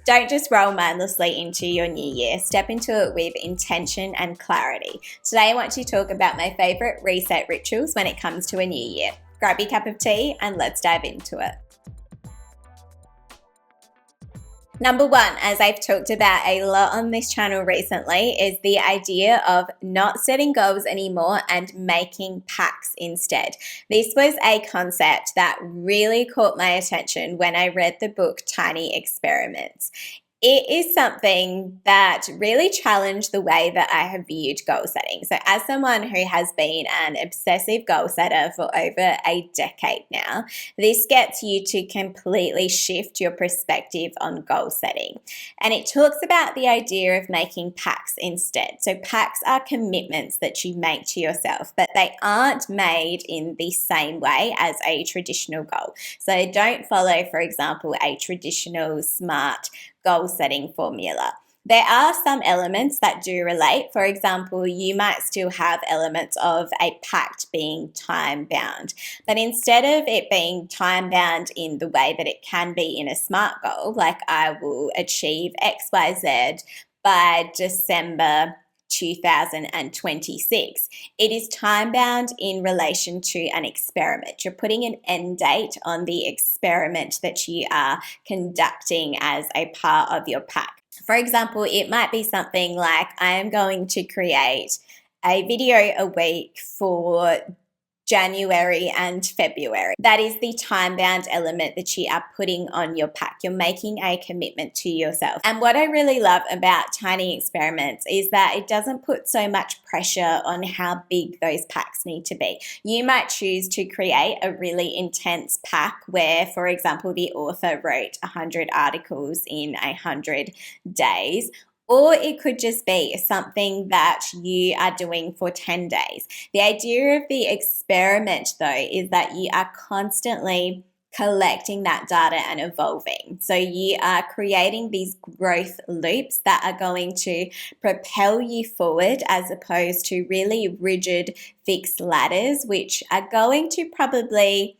Don't just roll mindlessly into your new year. Step into it with intention and clarity. Today I want to talk about my favorite reset rituals when it comes to a new year. Grab your cup of tea and let's dive into it. Number one, as I've talked about a lot on this channel recently, is the idea of not setting goals anymore and making pacts instead. This was a concept that really caught my attention when I read the book Tiny Experiments. It is something that really challenged the way that I have viewed goal setting. So as someone who has been an obsessive goal setter for over a decade now, this gets you to completely shift your perspective on goal setting. And it talks about the idea of making pacts instead. So pacts are commitments that you make to yourself, but they aren't made in the same way as a traditional goal. So don't follow, for example, a traditional SMART goal setting formula. There are some elements that do relate. For example, you might still have elements of a pact being time bound, but instead of it being time bound in the way that it can be in a SMART goal, like I will achieve XYZ by December 2026. It is time bound in relation to an experiment. You're putting an end date on the experiment that you are conducting as a part of your pack. For example, it might be something like I am going to create a video a week for January and February. That is the time-bound element that you are putting on your pack. You're making a commitment to yourself. And what I really love about Tiny Experiments is that it doesn't put so much pressure on how big those packs need to be. You might choose to create a really intense pack where, for example, the author wrote 100 articles in 100 days. Or it could just be something that you are doing for 10 days. The idea of the experiment, though, is that you are constantly collecting that data and evolving. So you are creating these growth loops that are going to propel you forward as opposed to really rigid fixed ladders, which are going to probably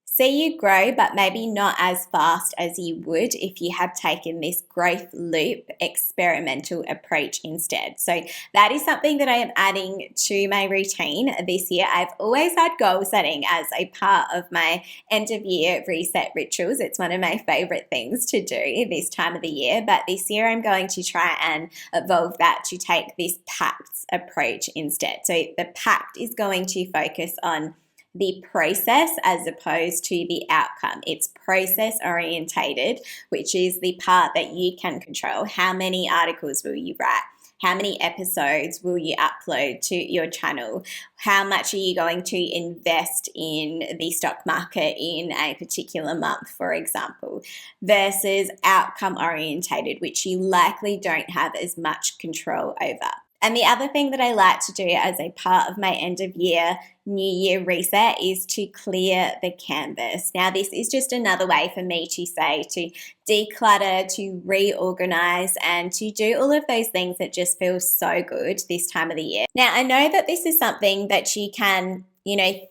see you grow, but maybe not as fast as you would if you had taken this growth loop experimental approach instead. So that is something that I am adding to my routine this year. I've always had goal setting as a part of my end of year reset rituals. It's one of my favorite things to do this time of the year, but this year I'm going to try and evolve that to take this pact approach instead. So the pact is going to focus on the process as opposed to the outcome. It's process orientated, which is the part that you can control. How many articles will you write? How many episodes will you upload to your channel? How much are you going to invest in the stock market in a particular month, for example, versus outcome orientated, which you likely don't have as much control over. And the other thing that I like to do as a part of my end of year, new year reset is to clear the canvas. Now, this is just another way for me to say to declutter, to reorganize, and to do all of those things that just feel so good this time of the year. Now, I know that this is something that you can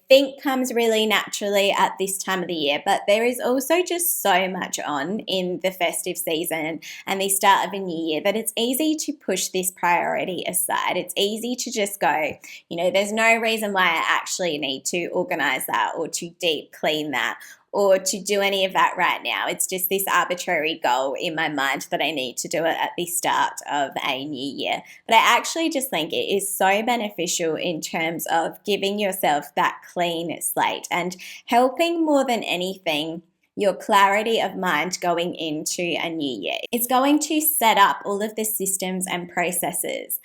think comes really naturally at this time of the year, but there is also just so much on in the festive season and the start of a new year that it's easy to push this priority aside. It's easy to just go, there's no reason why I actually need to organize that or to deep clean that or to do any of that right now. It's just this arbitrary goal in my mind that I need to do it at the start of a new year. But I actually just think it is so beneficial in terms of giving yourself that clean slate and helping more than anything your clarity of mind going into a new year. It's going to set up all of the systems and processes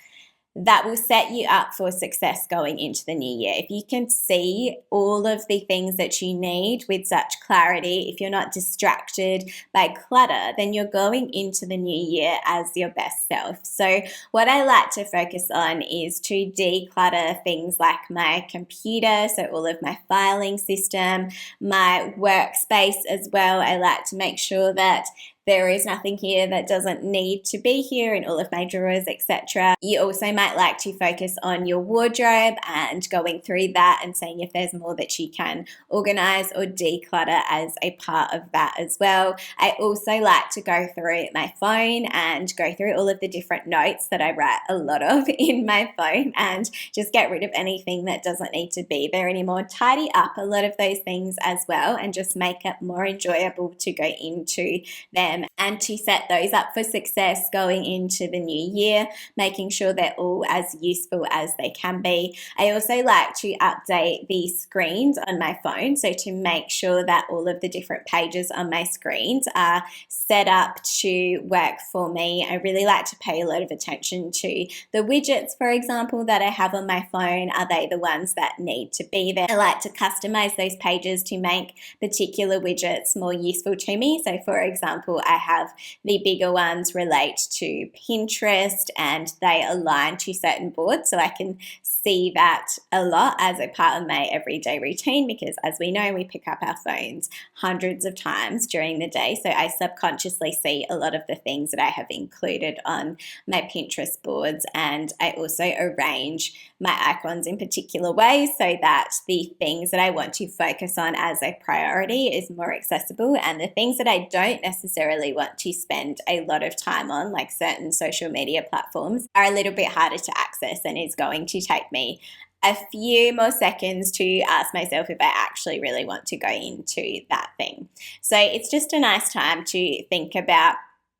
that will set you up for success going into the new year. If you can see all of the things that you need with such clarity, if you're not distracted by clutter, then you're going into the new year as your best self. So what I like to focus on is to declutter things like my computer, so all of my filing system, my workspace as well. I like to make sure that there is nothing here that doesn't need to be here in all of my drawers, etc. You also might like to focus on your wardrobe and going through that and seeing if there's more that you can organize or declutter as a part of that as well. I also like to go through my phone and go through all of the different notes that I write a lot of in my phone and just get rid of anything that doesn't need to be there anymore. Tidy up a lot of those things as well and just make it more enjoyable to go into them and to set those up for success going into the new year, making sure they're all as useful as they can be. I also like to update the screens on my phone, so to make sure that all of the different pages on my screens are set up to work for me. I really like to pay a lot of attention to the widgets, for example, that I have on my phone. Are they the ones that need to be there? I like to customize those pages to make particular widgets more useful to me. So for example, I have the bigger ones relate to Pinterest and they align to certain boards, so I can see that a lot as a part of my everyday routine, because as we know, we pick up our phones hundreds of times during the day. So I subconsciously see a lot of the things that I have included on my Pinterest boards, and I also arrange my icons in particular ways so that the things that I want to focus on as a priority is more accessible, and the things that I don't necessarily want to spend a lot of time on, like certain social media platforms, are a little bit harder to access and is going to take me a few more seconds to ask myself if I actually really want to go into that thing. So it's just a nice time to think about,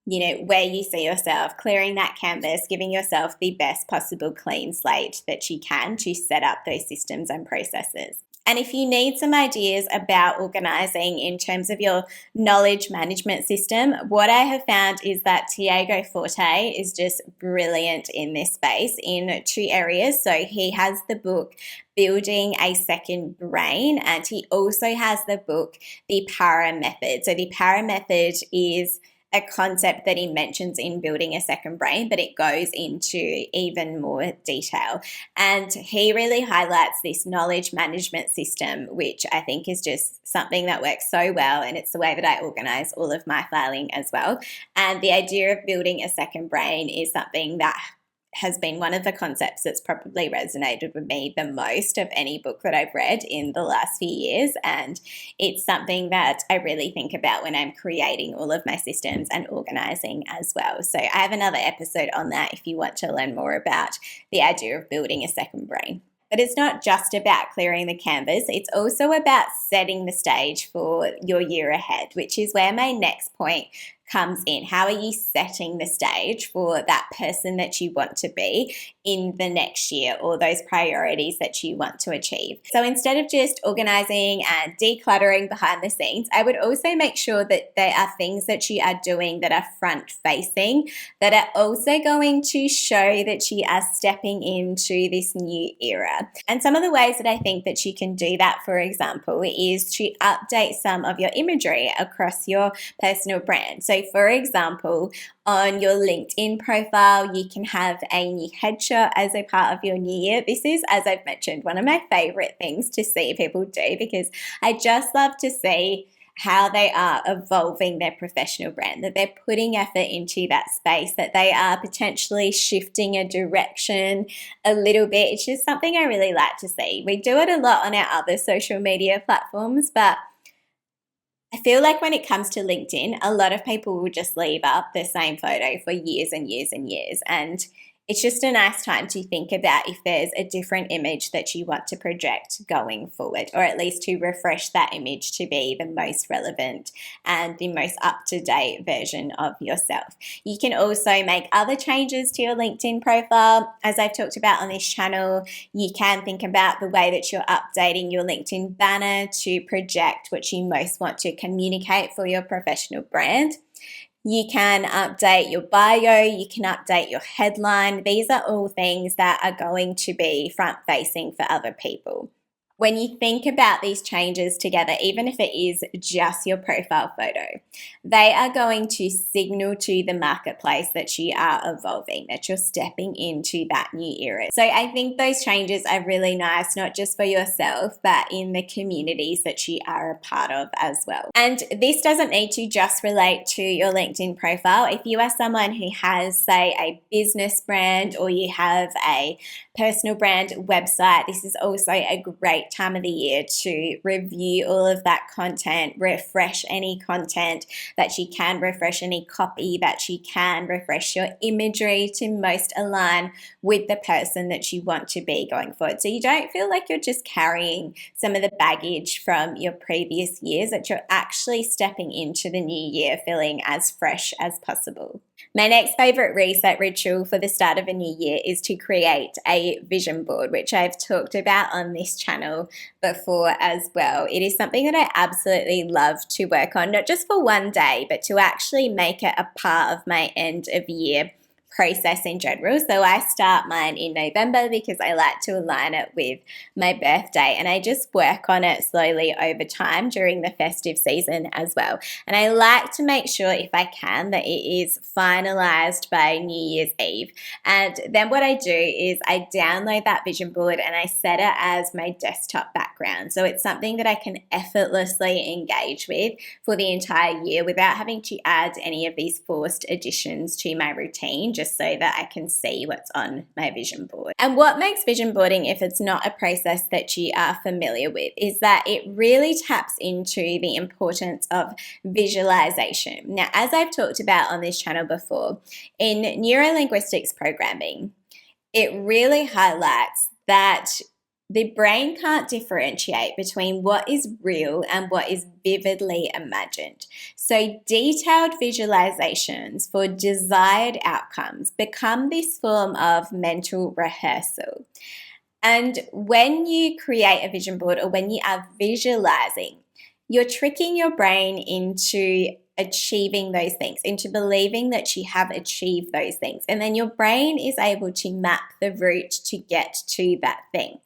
where you see yourself, clearing that canvas, giving yourself the best possible clean slate that you can to set up those systems and processes. And if you need some ideas about organizing in terms of your knowledge management system, what I have found is that Tiago Forte is just brilliant in this space in two areas. So he has the book Building a Second Brain, and he also has the book The Para Method. So the Para Method is a concept that he mentions in Building a Second Brain, but it goes into even more detail. And he really highlights this knowledge management system, which I think is just something that works so well. And it's the way that I organize all of my filing as well. And the idea of building a second brain is something that has been one of the concepts that's probably resonated with me the most of any book that I've read in the last few years. And it's something that I really think about when I'm creating all of my systems and organizing as well. So I have another episode on that if you want to learn more about the idea of building a second brain. But it's not just about clearing the canvas, it's also about setting the stage for your year ahead, which is where my next point comes in. How are you setting the stage for that person that you want to be in the next year, or those priorities that you want to achieve? So instead of just organizing and decluttering behind the scenes, I would also make sure that there are things that you are doing that are front facing, that are also going to show that you are stepping into this new era. And some of the ways that I think that you can do that, for example, is to update some of your imagery across your personal brand. So for example, on your LinkedIn profile, you can have a new headshot as a part of your new year. This is, as I've mentioned, one of my favorite things to see people do, because I just love to see how they are evolving their professional brand, that they're putting effort into that space, that they are potentially shifting a direction a little bit. It's just something I really like to see. We do it a lot on our other social media platforms, but I feel like when it comes to LinkedIn, a lot of people will just leave up the same photo for years and years and years. And it's just a nice time to think about if there's a different image that you want to project going forward, or at least to refresh that image to be the most relevant and the most up-to-date version of yourself. You can also make other changes to your LinkedIn profile. As I've talked about on this channel, you can think about the way that you're updating your LinkedIn banner to project what you most want to communicate for your professional brand. You can update your bio, you can update your headline. These are all things that are going to be front facing for other people. when you think about these changes together, even if it is just your profile photo, they are going to signal to the marketplace that you are evolving, that you're stepping into that new era. So I think those changes are really nice, not just for yourself, but in the communities that you are a part of as well. And this doesn't need to just relate to your LinkedIn profile. If you are someone who has, say, a business brand, or you have a personal brand website, this is also a great time of the year to review all of that content, refresh any content that you can, refresh any copy that you can, refresh your imagery to most align with the person that you want to be going forward. So you don't feel like you're just carrying some of the baggage from your previous years, that you're actually stepping into the new year feeling as fresh as possible. My next favorite reset ritual for the start of a new year is to create a vision board, which I've talked about on this channel before as well. It is something that I absolutely love to work on, not just for one day, but to actually make it a part of my end of year process in general. So I start mine in November because I like to align it with my birthday, and I just work on it slowly over time during the festive season as well. And I like to make sure, if I can, that it is finalized by New Year's Eve. And then what I do is I download that vision board and I set it as my desktop background. So it's something that I can effortlessly engage with for the entire year without having to add any of these forced additions to my routine, just so that I can see what's on my vision board. And what makes vision boarding, if it's not a process that you are familiar with, is that it really taps into the importance of visualization. Now, as I've talked about on this channel before, in neurolinguistics programming, it really highlights that the brain can't differentiate between what is real and what is vividly imagined. So detailed visualizations for desired outcomes become this form of mental rehearsal. And when you create a vision board, or when you are visualizing, you're tricking your brain into achieving those things, into believing that you have achieved those things. And then your brain is able to map the route to get to that thing.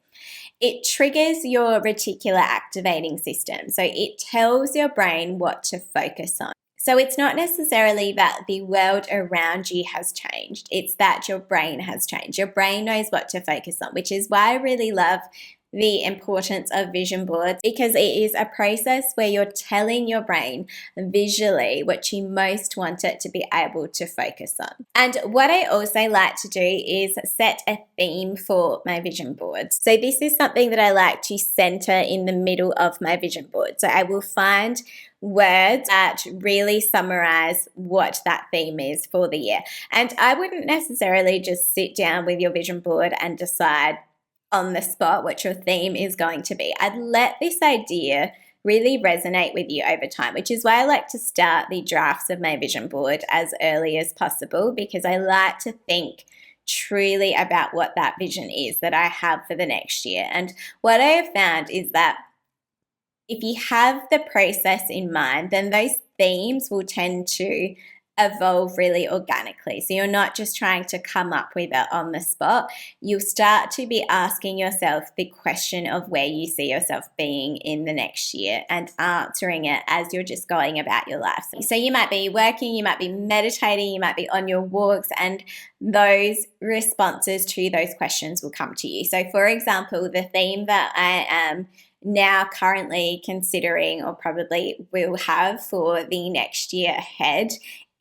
It triggers your reticular activating system. So it tells your brain what to focus on. So it's not necessarily that the world around you has changed. It's that your brain has changed. Your brain knows what to focus on, which is why I really love the importance of vision boards, because it is a process where you're telling your brain visually what you most want it to be able to focus on. And what I also like to do is set a theme for my vision boards. So this is something that I like to center in the middle of my vision board. So I will find words that really summarize what that theme is for the year. And I wouldn't necessarily just sit down with your vision board and decide on the spot what your theme is going to be. I'd let this idea really resonate with you over time, which is why I like to start the drafts of my vision board as early as possible, because I like to think truly about what that vision is that I have for the next year. And what I have found is that if you have the process in mind, then those themes will tend to evolve really organically. So you're not just trying to come up with it on the spot. You'll start to be asking yourself the question of where you see yourself being in the next year, and answering it as you're just going about your life. So you might be working, you might be meditating, you might be on your walks, and those responses to those questions will come to you. So for example, the theme that I am now currently considering, or probably will have for the next year ahead,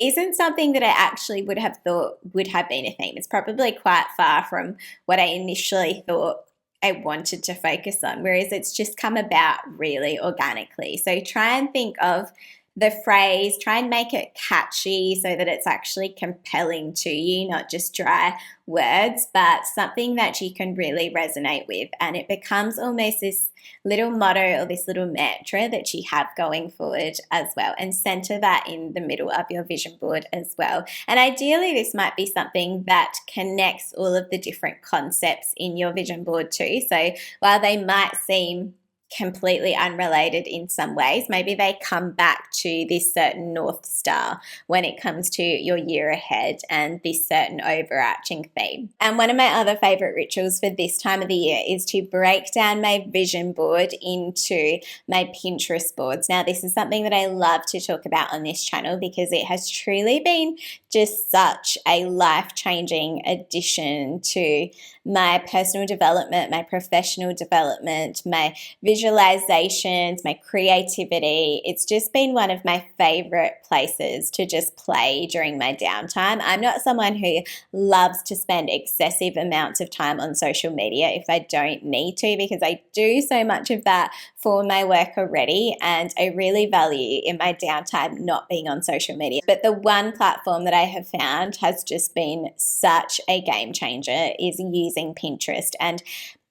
isn't something that I actually would have thought would have been a theme. It's probably quite far from what I initially thought I wanted to focus on, whereas it's just come about really organically. So try and think of the phrase, try and make it catchy so that it's actually compelling to you, not just dry words, but something that you can really resonate with. And it becomes almost this little motto or this little mantra that you have going forward as well, and center that in the middle of your vision board as well. And ideally, this might be something that connects all of the different concepts in your vision board too. So while they might seem completely unrelated in some ways. Maybe they come back to this certain North Star when it comes to your year ahead and this certain overarching theme. And one of my other favorite rituals for this time of the year is to break down my vision board into my Pinterest boards. Now, this is something that I love to talk about on this channel because it has truly been just such a life-changing addition to my personal development, my professional development, my visualizations, my creativity. It's just been one of my favorite places to just play during my downtime. I'm not someone who loves to spend excessive amounts of time on social media if I don't need to, because I do so much of that for my work already, and I really value in my downtime not being on social media. But the one platform that I have found has just been such a game changer is using Pinterest and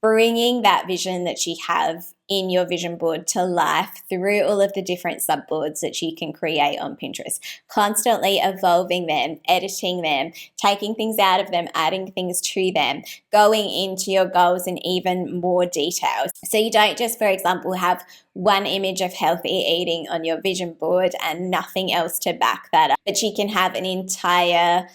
bringing that vision that you have in your vision board to life through all of the different subboards that you can create on Pinterest, constantly evolving them, editing them, taking things out of them, adding things to them, going into your goals in even more details. So you don't just, for example, have one image of healthy eating on your vision board and nothing else to back that up, but you can have an entire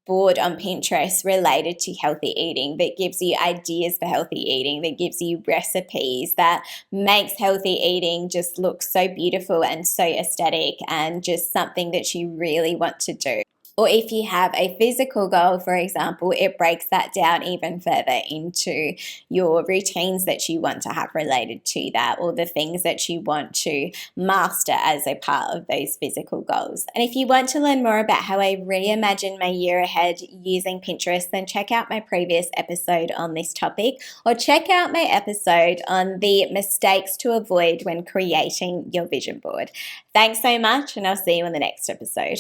board on Pinterest related to healthy eating that gives you ideas for healthy eating, that gives you recipes, that makes healthy eating just look so beautiful and so aesthetic and just something that you really want to do. Or if you have a physical goal, for example, it breaks that down even further into your routines that you want to have related to that, or the things that you want to master as a part of those physical goals. And if you want to learn more about how I reimagine my year ahead using Pinterest, then check out my previous episode on this topic, or check out my episode on the mistakes to avoid when creating your vision board. Thanks so much, and I'll see you in the next episode.